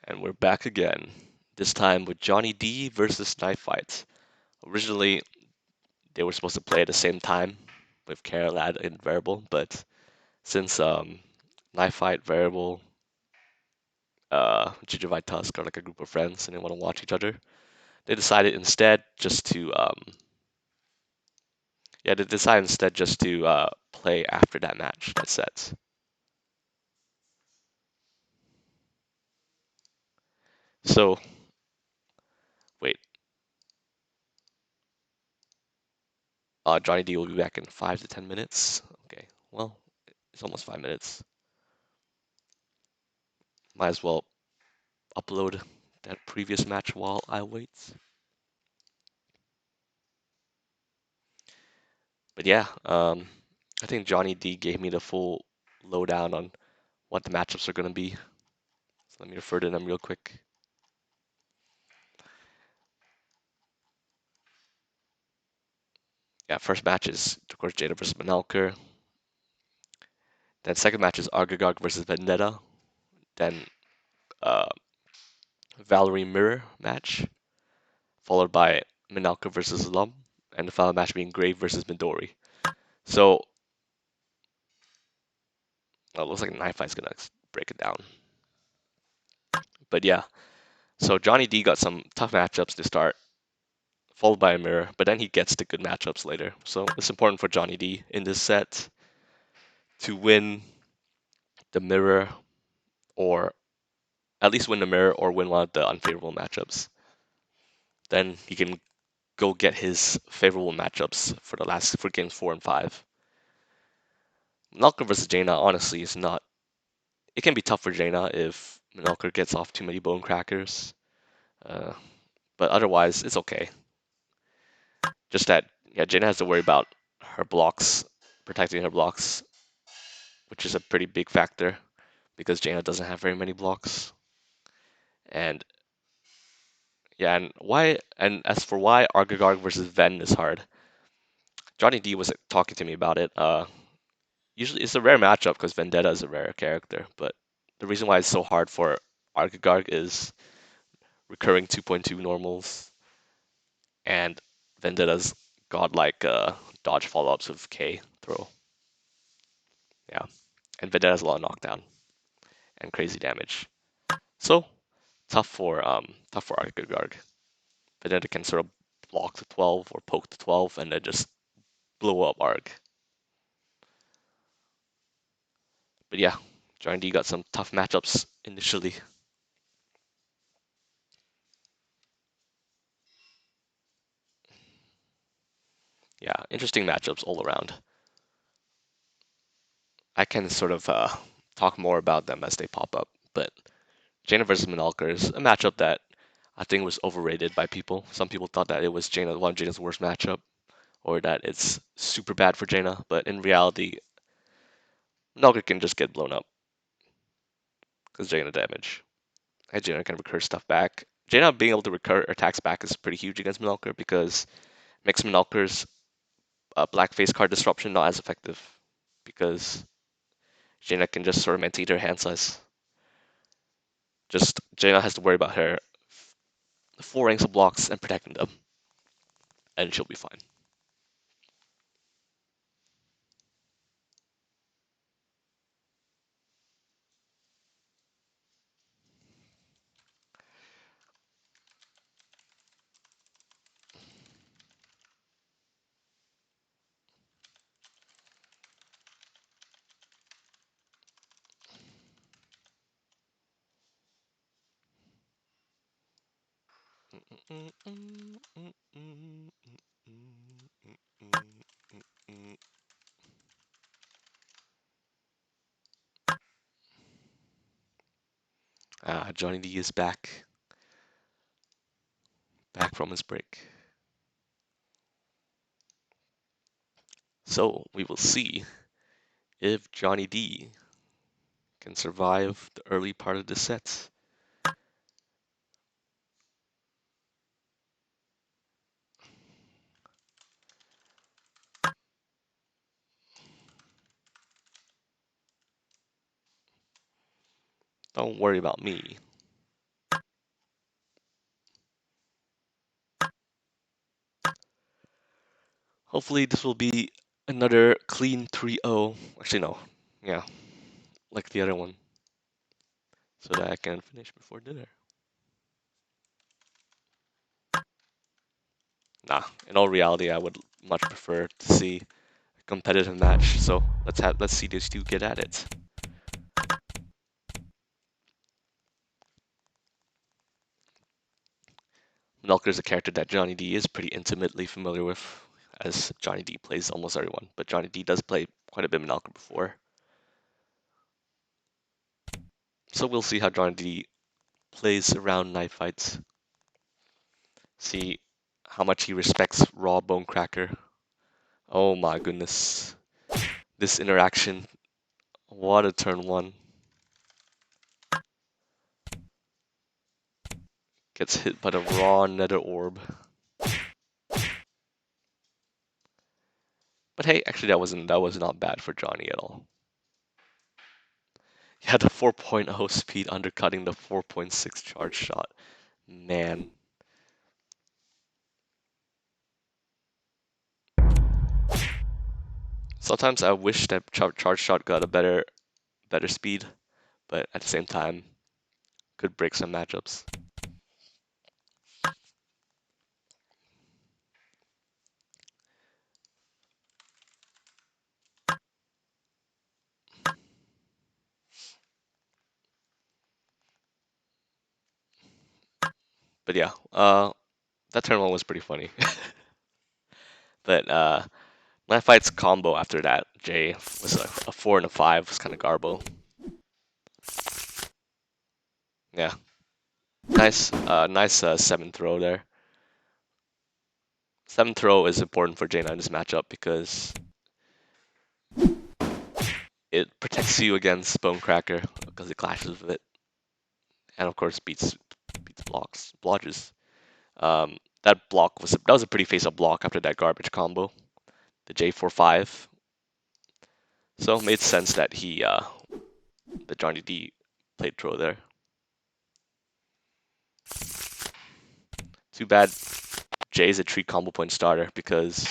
And we're back again, this time with JonnyD versus Knifight. Originally, they were supposed to play at the same time with Carol and Variable, but since Knifight, Variable, Gingervite Tusk are like a group of friends and they want to watch each other, they decided instead just to play after that match, that set. So wait, JonnyD will be back in 5 to 10 minutes. Okay, well, it's almost 5 minutes. Might as well upload that previous match while I wait. But yeah, I think JonnyD gave me the full lowdown on what the matchups are going to be. So let me refer to them real quick. Yeah, first match is, of course, Jada versus Manalker. Then second match is Argagog versus Vendetta. Then uh, Valerie Mirror match, followed by Minalka versus Lum, and the final match being Grave versus Midori. So it looks like Knife's gonna break it down. But yeah, so JonnyD got some tough matchups to start, followed by a mirror, but then he gets the good matchups later. So it's important for JonnyD in this set to win the mirror, or at least win the mirror or win one of the unfavorable matchups. Then he can go get his favorable matchups for games 4 and 5. Minalka versus Jaina honestly is not. It can be tough for Jaina if Minalka gets off too many bone crackers, uh, but otherwise it's okay. Just that yeah, Jaina has to worry about her blocks, protecting her blocks, which is a pretty big factor because Jaina doesn't have very many blocks. And yeah, and as for why Argagarg versus Ven is hard, JonnyD was talking to me about it. Usually it's a rare matchup because Vendetta is a rare character, but the reason why it's so hard for Argagarg is recurring 2.2 normals and Vendetta's godlike dodge follow-ups with K throw. Yeah, and Vendetta has a lot of knockdown and crazy damage. So tough for Argagarg. Vendetta can sort of block the 12 or poke the 12 and then just blow up Arg. But yeah, JonnyD got some tough matchups initially. Yeah, interesting matchups all around. I can sort of talk more about them as they pop up, but Jaina versus Minalker is a matchup that I think was overrated by people. Some people thought that it was one of Jaina's worst matchup, or that it's super bad for Jaina, but in reality, Minalker can just get blown up because Jaina damage. And Jaina can recur stuff back. Jaina being able to recur attacks back is pretty huge against Minalker because it makes Minalker's black face card disruption not as effective because Jaina can just sort of maintain her hand size. Just Jaina has to worry about her 4 ranks of blocks and protecting them, and she'll be fine. JonnyD is back from his break. So we will see if JonnyD can survive the early part of the set. Don't worry about me. Hopefully this will be another clean 3-0. Actually, no. Yeah, like the other one, so that I can finish before dinner. Nah, in all reality, I would much prefer to see a competitive match. So let's see these two get at it. Melker is a character that JonnyD is pretty intimately familiar with, as JonnyD plays almost everyone. But JonnyD does play quite a bit of Melker before. So we'll see how JonnyD plays around Knifights. See how much he respects Raw Bonecracker. Oh my goodness. This interaction. What a turn one. Gets hit by the raw nether orb. But hey, actually that was not bad for Johnny at all. He had the 4.0 speed undercutting the 4.6 charge shot. Man. Sometimes I wish that charge shot got a better speed, but at the same time could break some matchups. But yeah, that turn one was pretty funny. But Knifight's combo after that, Jay, was a 4 and a 5, was kind of garbo. Yeah, nice 7th throw there. 7th throw is important for Jaina in this matchup because it protects you against Bonecracker because it clashes with it, and of course beats blodges. That was a pretty face-up block after that garbage combo, the J45. So it made sense that that JonnyD played throw there. Too bad Jay's a 3 combo point starter because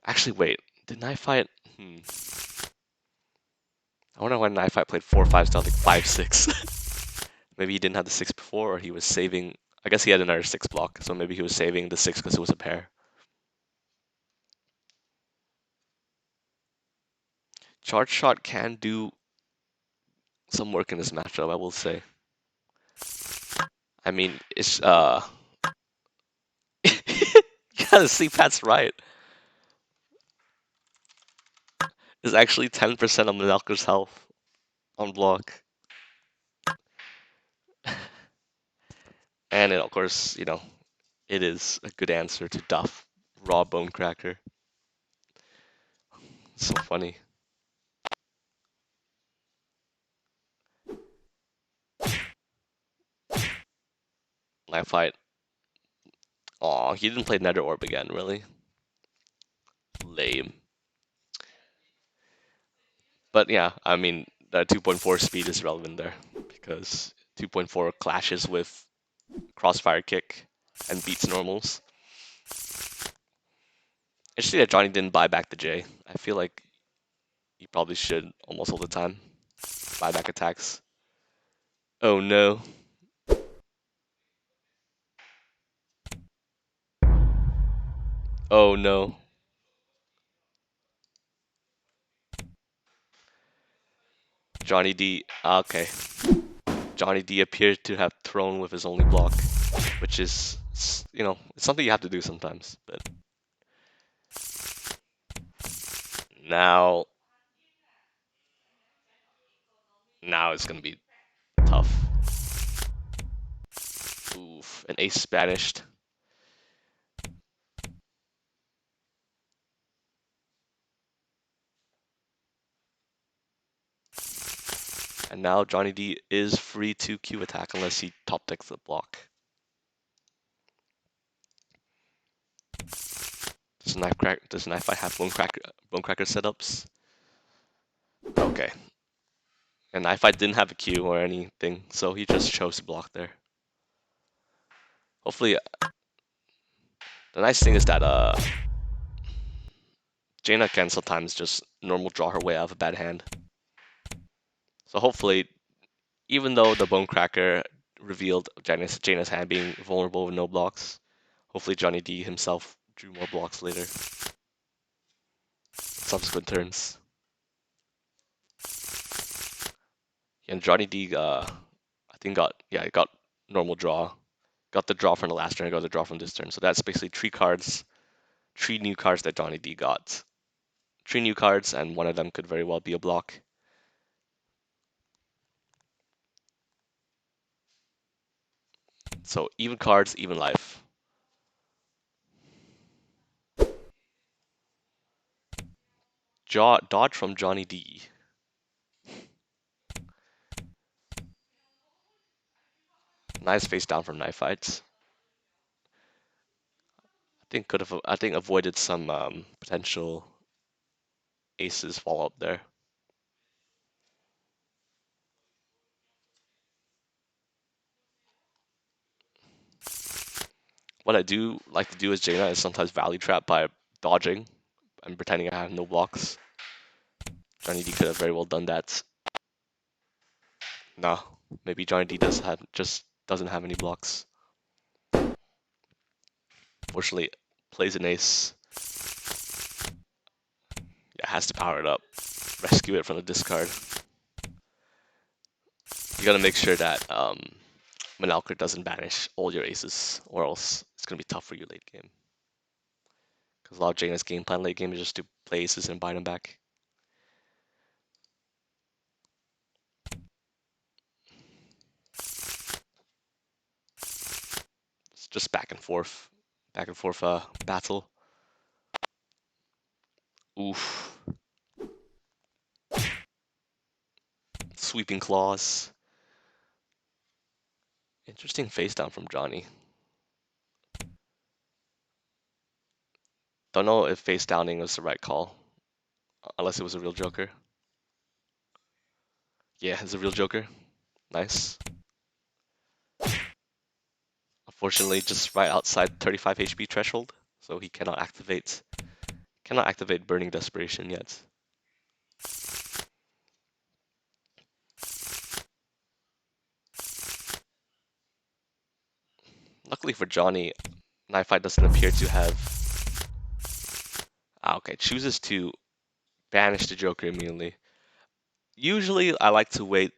actually wait, did Knifight? I wonder when Knifight played 4-5 stealth, like 5-6. Maybe he didn't have the 6 before, or he was saving. I guess he had another 6 block, so maybe he was saving the 6 because it was a pair. Charge shot can do some work in this matchup, I will say. I mean, it's you gotta see Pat's right. It's actually 10% of Melker's health on block. And it, of course, it is a good answer to Duff Raw Bonecracker. It's so funny. Knifight. Aw, he didn't play Nether Orb again, really? Lame. But yeah, I mean, the 2.4 speed is relevant there because 2.4 clashes with Crossfire Kick and beats normals. Interesting that Johnny didn't buy back the J. I feel like he probably should almost all the time. Buy back attacks. Oh no. Oh no. JonnyD. Okay. JonnyD appears to have thrown with his only block, which is, it's something you have to do sometimes. But now it's gonna be tough. Oof, an ace Spanished. And now JonnyD is free to Q attack unless he top decks the block. Does Knifight have Bonecracker setups? Okay. And Knifight didn't have a Q or anything, so he just chose to block there. Hopefully The nice thing is that Jaina can sometimes just normal draw her way out of a bad hand. So hopefully, even though the Bone Cracker revealed Jaina's hand being vulnerable with no blocks, hopefully JonnyD himself drew more blocks later. Subsequent turns. And JonnyD, I think got normal draw. Got the draw from the last turn, got the draw from this turn. So that's basically 3 new cards that JonnyD got. 3 new cards, and one of them could very well be a block. So even cards, even life. Dodge from JonnyD. Nice face down from Knifight. I think avoided some potential aces fall up there. What I do like to do as Jaina is sometimes value trap by dodging and pretending I have no blocks. JonnyD could have very well done that. No, maybe JonnyD just doesn't have any blocks. Fortunately, plays an ace. Yeah, has to power it up. Rescue it from the discard. You gotta make sure that Manalker doesn't banish all your aces, or else it's gonna be tough for you late game. Because a lot of Jaina's game plan late game is just to play aces and buy them back. It's just back and forth battle. Oof. Sweeping claws. Interesting face down from Johnny. Don't know if face downing was the right call, unless it was a real Joker. Yeah, it's a real Joker. Nice. Unfortunately, just right outside 35 HP threshold, so he cannot activate Burning Desperation yet. Luckily for Johnny, Knifight doesn't appear to have. Okay, chooses to banish the Joker immediately. Usually, I like to wait,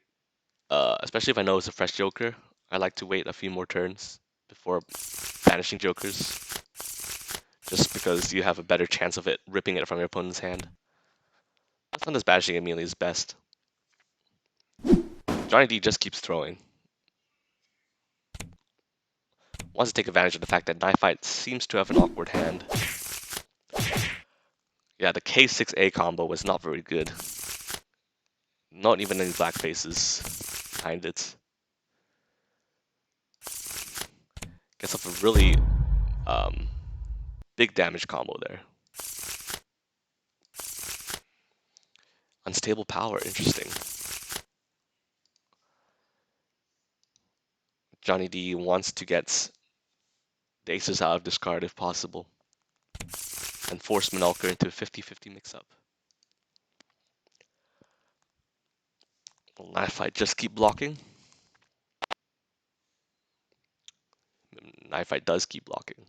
especially if I know it's a fresh Joker. I like to wait a few more turns before banishing Jokers, just because you have a better chance of it ripping it from your opponent's hand. Sometimes banishing immediately is best. JonnyD just keeps throwing. Wants to take advantage of the fact that Knifight seems to have an awkward hand. Yeah, the K6A combo was not very good. Not even any black faces behind it. Gets off a really big damage combo there. Unstable power, interesting. JonnyD wants to get the aces out of this card if possible, and force Manalker into a 50-50 mix-up. Will Knifight just keep blocking? Knifight does keep blocking.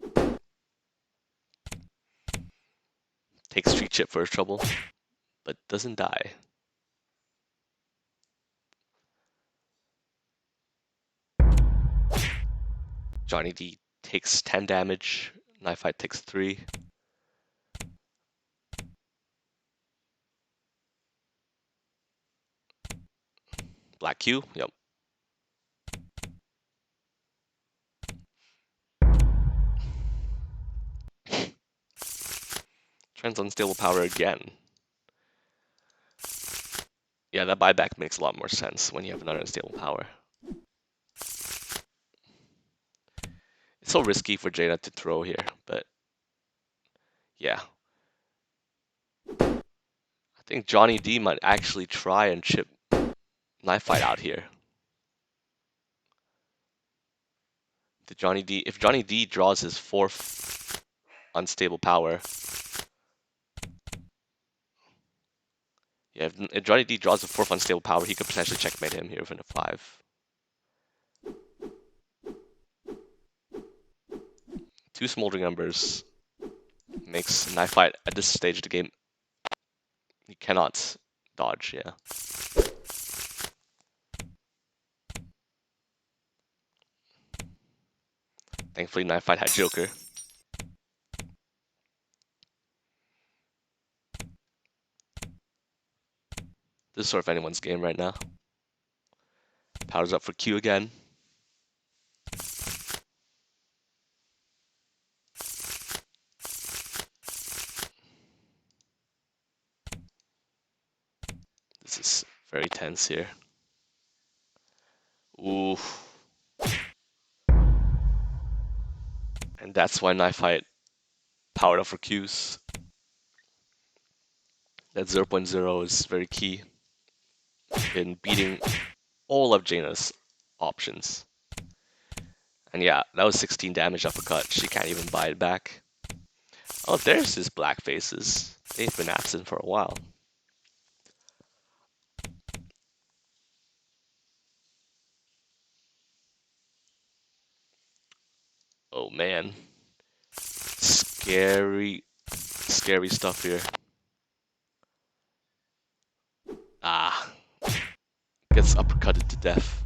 Takes 3 chip for his trouble, but doesn't die. JonnyD takes 10 damage, Knifight takes 3. Black Q, yep. Trans unstable power again. Yeah, that buyback makes a lot more sense when you have an unstable power. It's so risky for Jaina to throw here, but yeah. I think JonnyD might actually try and chip Knifight out here. If JonnyD draws his 4th unstable power. Yeah, if JonnyD draws a 4th unstable power, he could potentially checkmate him here with a 5. 2 Smoldering Embers makes Knifight at this stage of the game. He cannot dodge, yeah. Thankfully, Knifight had Joker. This is sort of anyone's game right now. Powers up for Q again. This is very tense here. Ooh. And that's why Knifight powered up for Qs. That 0.0 is very key in beating all of Jaina's options. And yeah, that was 16 damage uppercut. She can't even buy it back. Oh, there's his black faces. They've been absent for a while. Oh man. Scary stuff here. Ah. Gets uppercutted to death.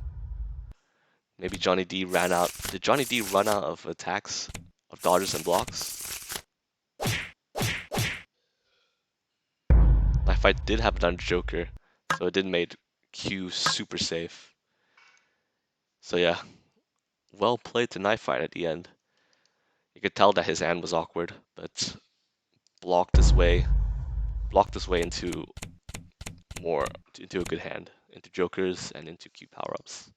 Maybe JonnyD ran out. Did JonnyD run out of attacks? Of dodges and blocks? Knifight did have done Joker, so it did make Q super safe. So yeah, well played to Knifight at the end. You could tell that his hand was awkward, but blocked his way into a good hand, into Jokers and into Q power-ups.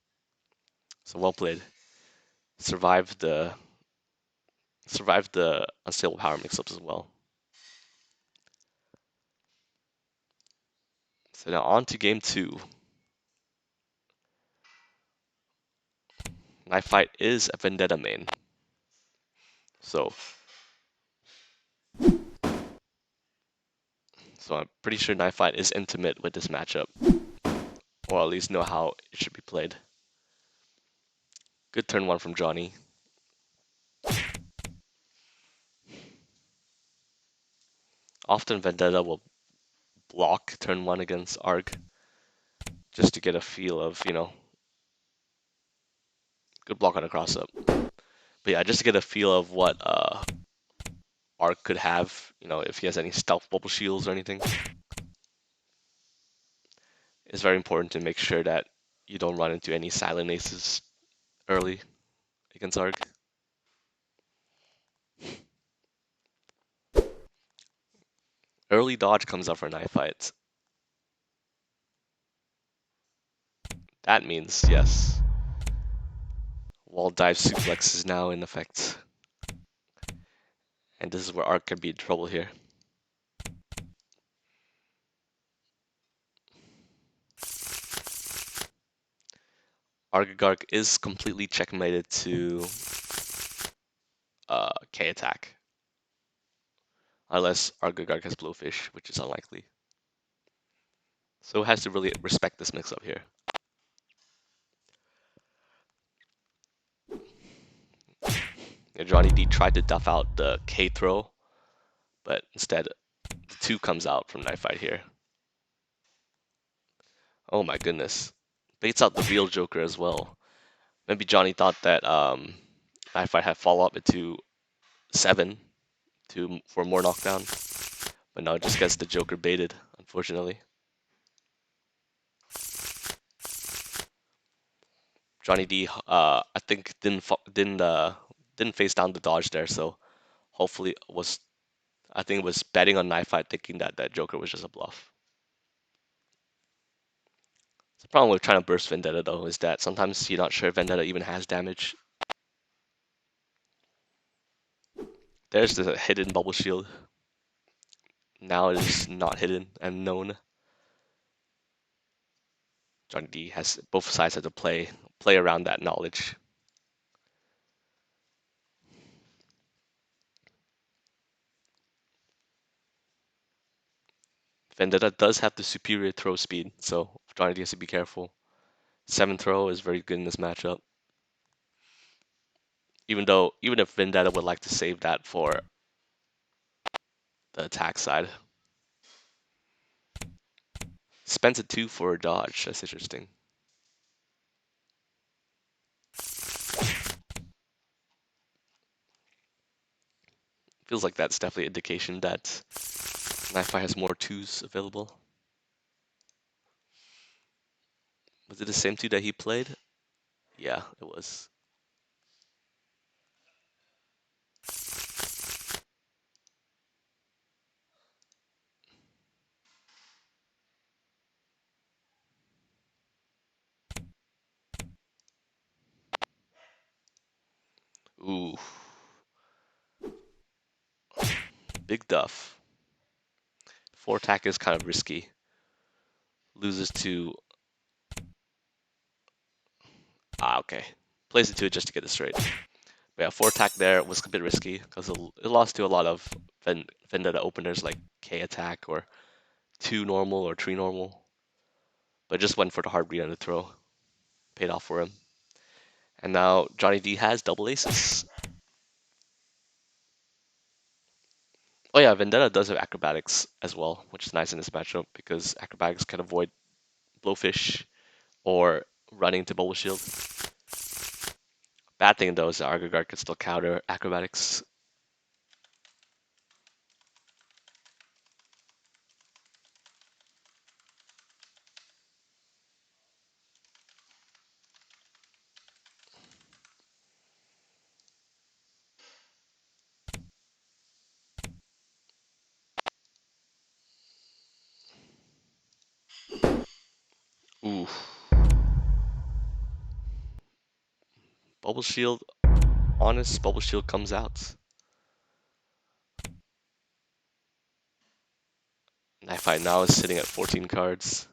So well played. Survived the unstable power mix-ups as well. So now on to game 2. Knifight is a Vendetta main. So I'm pretty sure Knifight is intimate with this matchup, or at least know how it should be played. Good turn 1 from Johnny. Often Vendetta will block turn 1 against Arg, just to get a feel of, good block on a cross-up. But yeah, just to get a feel of what Arg could have, if he has any stealth bubble shields or anything. It's very important to make sure that you don't run into any silent aces early against Arg. Early dodge comes up for Knifight. That means, yes. Wall dive suplex is now in effect. And this is where Arg can be in trouble here. Argagark is completely checkmated to K attack. Unless Argagark has Blowfish, which is unlikely. So it has to really respect this mix-up here. JonnyD tried to duff out the K throw, but instead the 2 comes out from Knifight here. Oh my goodness. Baits out the real Joker as well. Maybe Johnny thought that Knifight had follow-up into 7 for more knockdown. But no, it just gets the Joker baited, unfortunately. JonnyD, I think didn't face down the dodge there, so hopefully I think it was betting on Knifight, thinking that that Joker was just a bluff. The problem with trying to burst Vendetta though is that sometimes you're not sure if Vendetta even has damage. There's the hidden bubble shield. Now it is not hidden and known. JonnyD has both sides have to play around that knowledge. Vendetta does have the superior throw speed, so JonnyD has to be careful. 7 throw is very good in this matchup. Even if Vendetta would like to save that for the attack side. Spends a 2 for a dodge. That's interesting. Feels like that's definitely an indication that Knifight has more 2s available. Was it the same 2 that he played? Yeah, it was. Ooh, big duff. 4 attack is kind of risky. Loses to... okay. Plays it 2 just to get it straight. But yeah, 4 attack there was a bit risky because it lost to a lot of Vendetta openers like K attack or 2 normal or 3 normal. But just went for the hard read on the throw. Paid off for him. And now JonnyD has double aces. Oh yeah, Vendetta does have acrobatics as well, which is nice in this matchup because acrobatics can avoid blowfish or running to bubble shield. Bad thing though is the Argo Guard can still counter acrobatics. Ooh. Bubble shield, honest bubble shield comes out. Knifight now is sitting at 14 cards.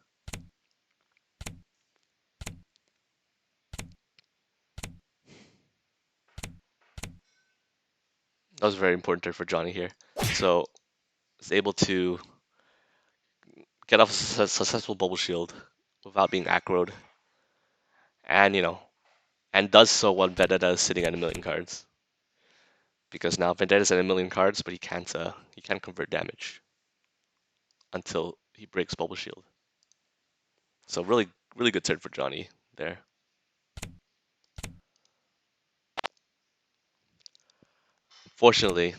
That was a very important turn for Johnny here. So is able to get off a successful bubble shield without being acroed. And and does so when Vendetta is sitting at 1,000,000 cards. Because now Vendetta's at 1,000,000 cards, but he can't convert damage until he breaks bubble shield. So really good turn for Johnny there. Fortunately,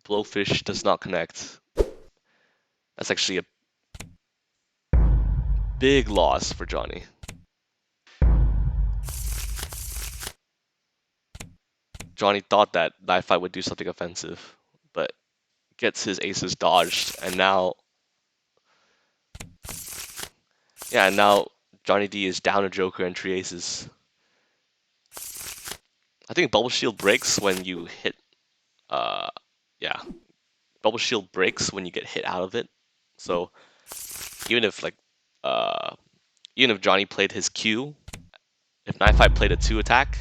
Blowfish does not connect. That's actually a big loss for Johnny. Johnny thought that Knifight would do something offensive, but gets his aces dodged, and now, yeah, and now JonnyD is down a Joker and 3 aces. I think Bubble Shield breaks when you hit, yeah, Bubble Shield breaks when you get hit out of it. So even if even if Johnny played his Q, if Knifight played a 2 attack,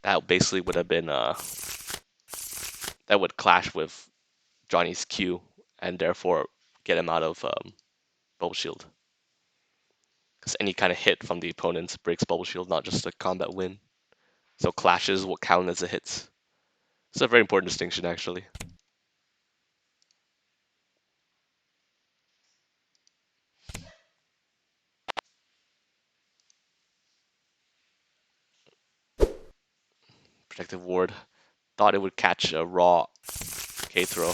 that basically would have been that would clash with Johnny's Q and therefore get him out of Bubble Shield. Because any kind of hit from the opponent breaks Bubble Shield, not just a combat win. So clashes will count as a hit. It's a very important distinction, actually. Protective Ward. Thought it would catch a raw K throw.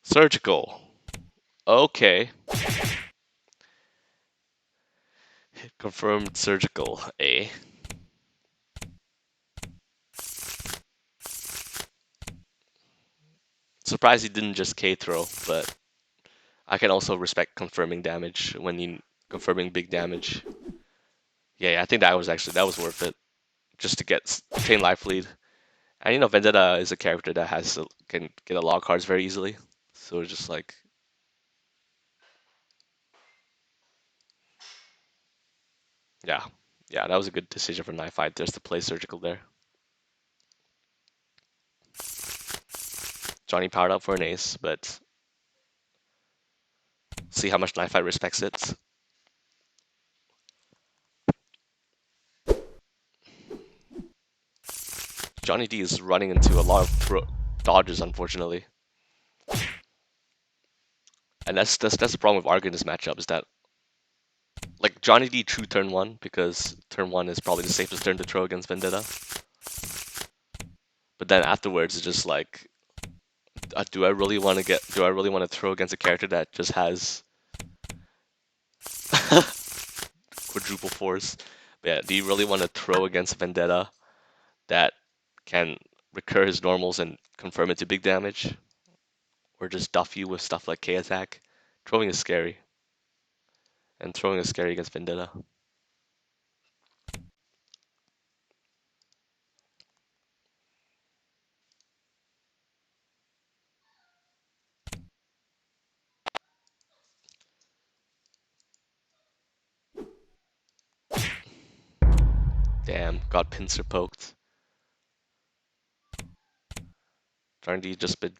Surgical. Okay. Confirmed surgical. A. Surprised he didn't just K throw, but I can also respect confirming damage when you confirming big damage. Yeah, I think that was worth it, just to get 10 life lead. And Vendetta is a character that can get a lot of cards very easily, so it's just like, yeah, that was a good decision for Knifight just to play surgical there. Johnny powered up for an ace, but See how much Knifight respects it. JonnyD is running into a lot of dodges, unfortunately. And that's the problem with Arg in this matchup, is that like JonnyD true turn 1, because turn 1 is probably the safest turn to throw against Vendetta. But then afterwards it's just like, do I really want to throw against a character that just has quadruple force? But yeah, do you really want to throw against Vendetta that can recur his normals and confirm it to big damage? Or just duff you with stuff like K attack? Throwing is scary. And throwing is scary against Vendetta. Damn, got pincer poked. JonnyD just been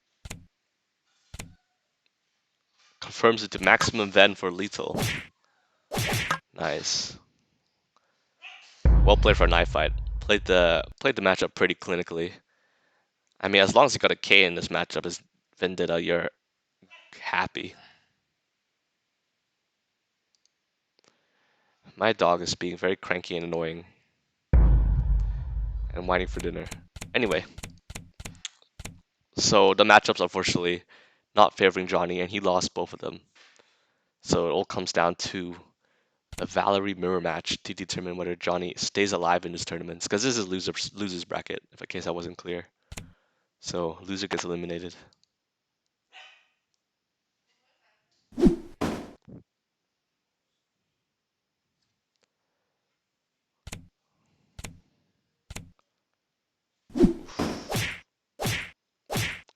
confirms it to maximum Ven for lethal. Nice. Well played for Knifight. Played the matchup pretty clinically. I mean, as long as you got a K in this matchup as Vendetta, you're happy. My dog is being very cranky and annoying. And whining for dinner. Anyway. So the matchups, unfortunately, not favoring Johnny, and he lost both of them. So it all comes down to a Valerie mirror match to determine whether Johnny stays alive in this tournament. Because this is losers bracket, if in case that wasn't clear. So loser gets eliminated.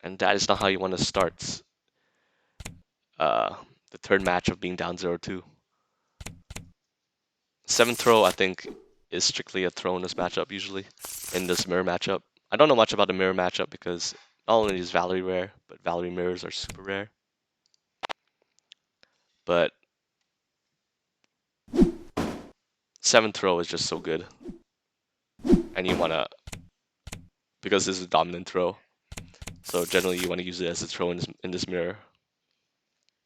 And that is not how you want to start the third match of being down 0-2. Seventh throw, I think, is strictly a throw in this matchup, usually, in this mirror matchup. I don't know much about the mirror matchup because not only is Valerie rare, but Valerie mirrors are super rare. But seventh throw is just so good. And you want to, because this is a dominant throw, so generally you want to use it as a throw in this mirror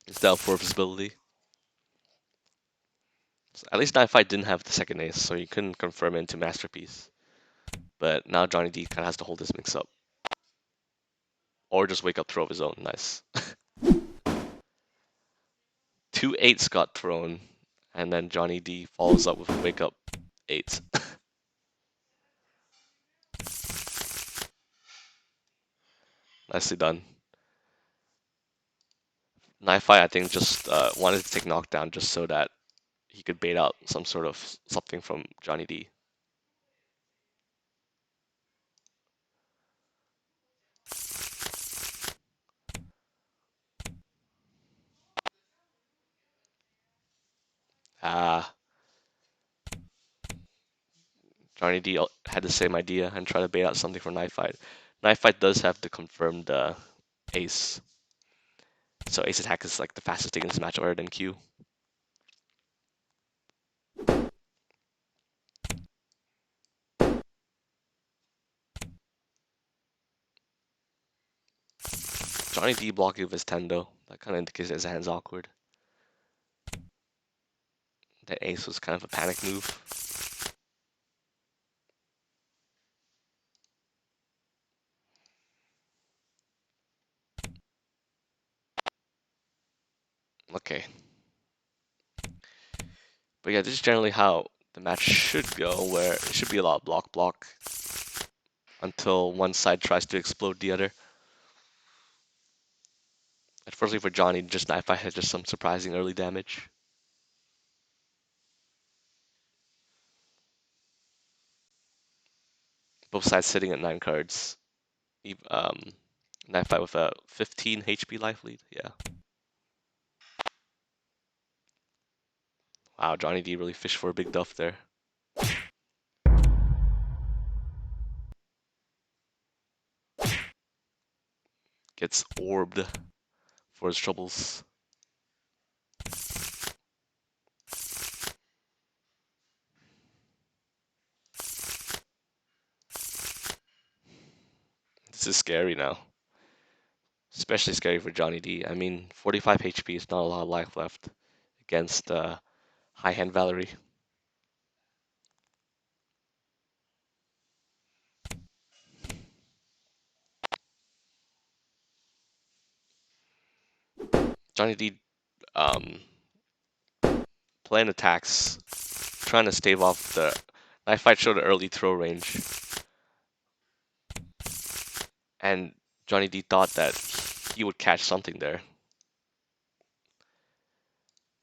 instead of for visibility. So at least Knifight didn't have the second ace, so you couldn't confirm it into Masterpiece. But now JonnyD kind of has to hold this mix up. Or just wake up throw of his own. Nice. 2 8s got thrown, and then JonnyD follows up with a wake up 8. Nicely done. Knifight, I think, just wanted to take knockdown just so that he could bait out some sort of something from JonnyD. Ah, JonnyD had the same idea and tried to bait out something from Knifight. Knifight does have the confirmed ace. So ace attack is like the fastest thing in this match other than Q. JonnyD blocking with his Tendo. That kind of indicates his hand's awkward. That ace was kind of a panic move. Okay. But yeah, this is generally how the match should go, where it should be a lot of block until one side tries to explode the other. Unfortunately for Johnny, just Knifight had just some surprising early damage. Both sides sitting at 9 cards. Knifight with a 15 HP life lead, yeah. Wow, JonnyD really fished for a big duff there. Gets orbed for his troubles. This is scary now. Especially scary for JonnyD. I mean, 45 HP is not a lot of life left against High Hand Valerie. JonnyD playing attacks, trying to stave off the Knifight showed an early throw range, and JonnyD thought that he would catch something there.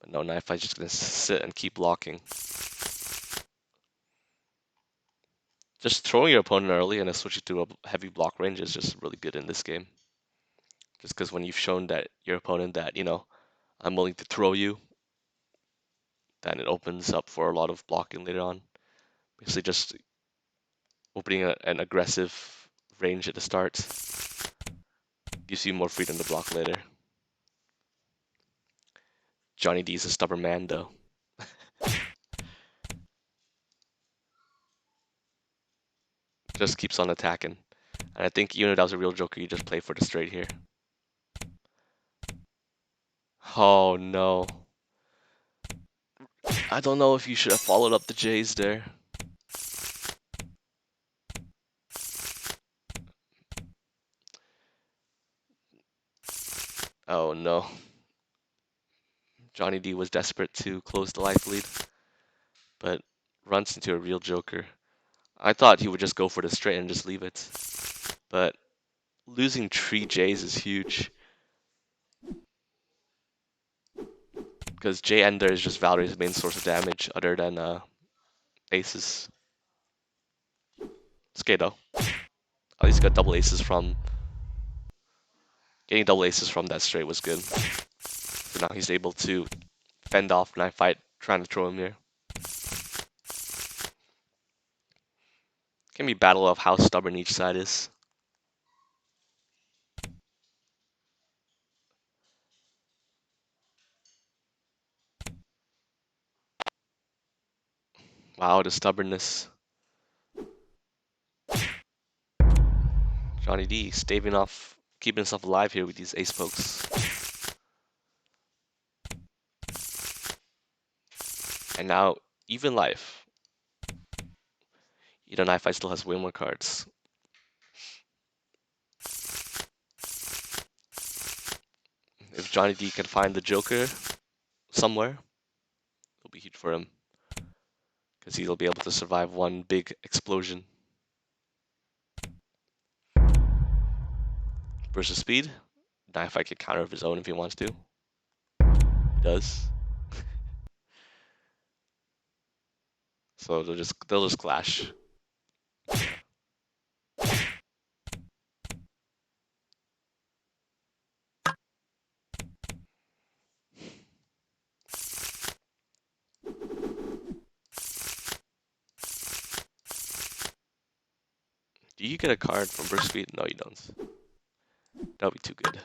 But no, Knifeight's just gonna sit and keep blocking. Just throwing your opponent early and then switching to a heavy block range is just really good in this game. Just because when you've shown that your opponent that, you know, I'm willing to throw you, then it opens up for a lot of blocking later on. Basically just opening an aggressive range at the start gives you more freedom to block later. JonnyD is a stubborn man though. Just keeps on attacking. And I think even if that was a real Joker, you just play for the straight here. Oh no. I don't know if you should have followed up the J's there. Oh no. JonnyD was desperate to close the life lead, but runs into a real Joker. I thought he would just go for the straight and just leave it, but losing 3 J's is huge. Because J Ender is just Valerie's main source of damage other than aces. It's okay though. At least got double aces from... Getting double aces from that straight was good. So now he's able to fend off Knifight trying to throw him here. Can be battle of how stubborn each side is. Wow, the stubbornness. JonnyD staving off, keeping himself alive here with these ace pokes. And now, even life. You know, Knifight still has way more cards. If JonnyD can find the Joker somewhere, it'll be huge for him. Because he'll be able to survive one big explosion. Versus speed, Knifight can counter of his own if he wants to. He does. So they'll just clash. Do you get a card from burst speed? No, you don't. That would be too good.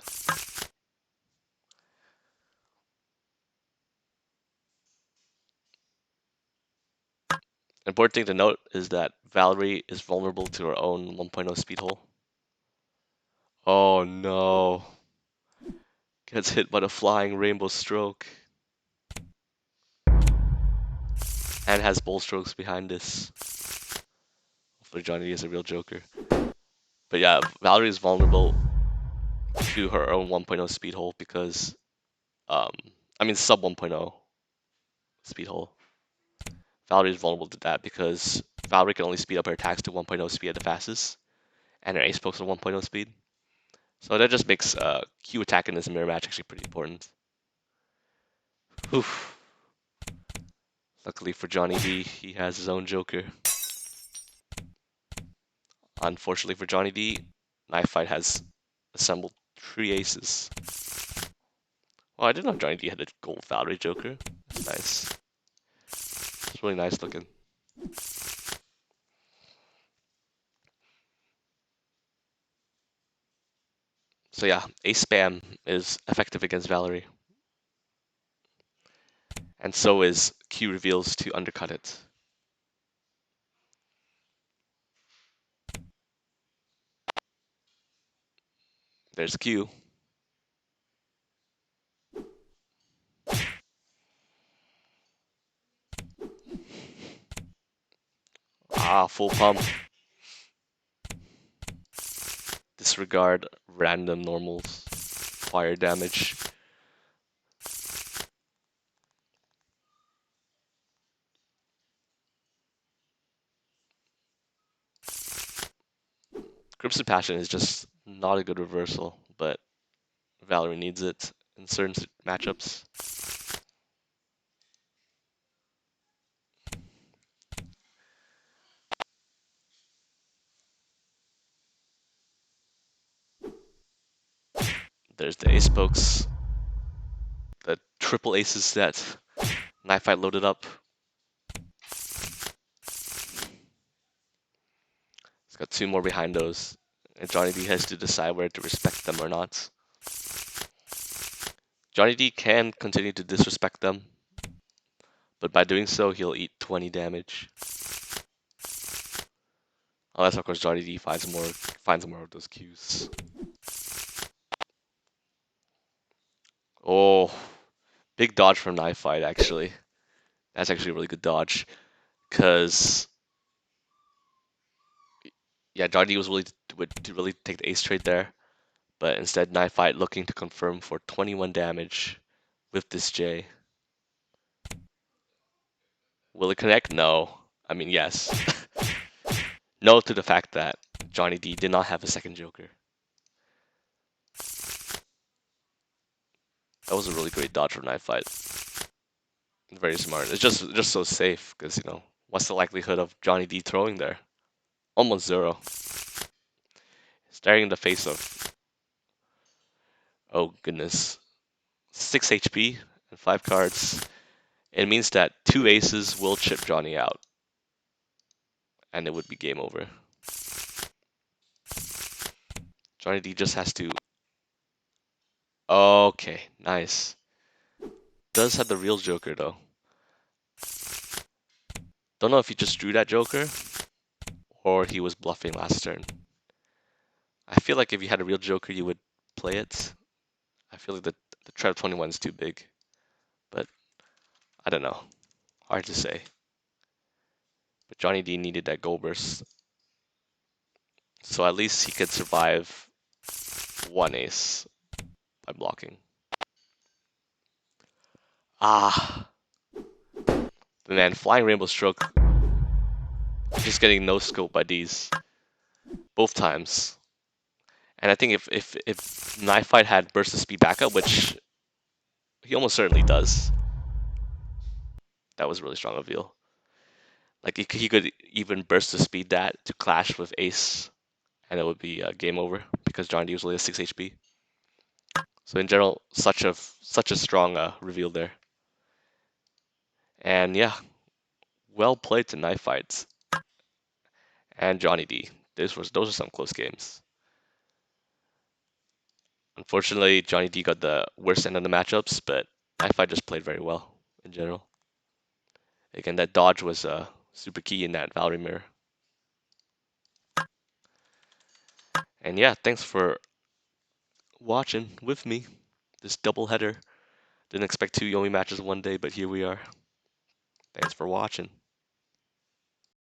Important thing to note is that Valerie is vulnerable to her own 1.0 speed hole. Oh no. Gets hit by the flying rainbow stroke. And has bull strokes behind this. Hopefully JonnyD is a real Joker. But yeah, Valerie is vulnerable to her own 1.0 speed hole because, I mean sub 1.0 speed hole. Valerie is vulnerable to that because Valerie can only speed up her attacks to 1.0 speed at the fastest, and her ace pokes are 1.0 speed. So that just makes Q attack in this mirror match actually pretty important. Oof. Luckily for JonnyD, he has his own Joker. Unfortunately for JonnyD, Knifight has assembled 3 aces. Well, I didn't know JonnyD had a gold Valerie Joker. That's nice. It's really nice looking. So yeah, ace spam is effective against Valerie. And so is Q reveals to undercut it. There's Q. Ah, full pump. Disregard random normals. Fire damage. Crimson Passion is just not a good reversal, but Valerie needs it in certain matchups. There's the ace pokes. The triple aces that Knifight loaded up. He's got two more behind those. And JonnyD has to decide whether to respect them or not. JonnyD can continue to disrespect them, but by doing so, he'll eat 20 damage. Unless, of course, JonnyD finds more of those Qs. Oh, big dodge from Knifight, actually. That's actually a really good dodge. Because, yeah, JonnyD was to really take the ace trade there. But instead, Knifight looking to confirm for 21 damage with this J. Will it connect? No. I mean, yes. No to the fact that JonnyD did not have a second Joker. That was a really great dodge from Knifight. Very smart. It's just so safe because what's the likelihood of JonnyD throwing there? Almost zero. Staring in the face of, oh goodness, 6 HP and 5 cards. It means that 2 aces will chip Johnny out, and it would be game over. JonnyD just has to. Okay, nice. Does have the real Joker though. Don't know if he just drew that Joker or he was bluffing last turn. I feel like if you had a real Joker, you would play it. I feel like the Trap 21 is too big, but I don't know. Hard to say. But JonnyD needed that goal burst, so at least he could survive one ace by blocking. Ah, man, Flying Rainbow Stroke, just getting no scope by these both times. And I think if Knifight had burst of speed backup, which he almost certainly does, that was a really strong reveal. Like he could even burst the speed that to clash with Ace, and it would be game over because JonnyD usually has 6 HP. So in general, such a strong reveal there. And yeah, well played to Knifight and JonnyD. Those are some close games. Unfortunately, JonnyD got the worst end of the matchups, but Knifight just played very well in general. Again, that dodge was super key in that Valerie mirror. And yeah, thanks for watching with me this double header. Didn't expect 2 Yomi matches one day, but here we are. Thanks for watching.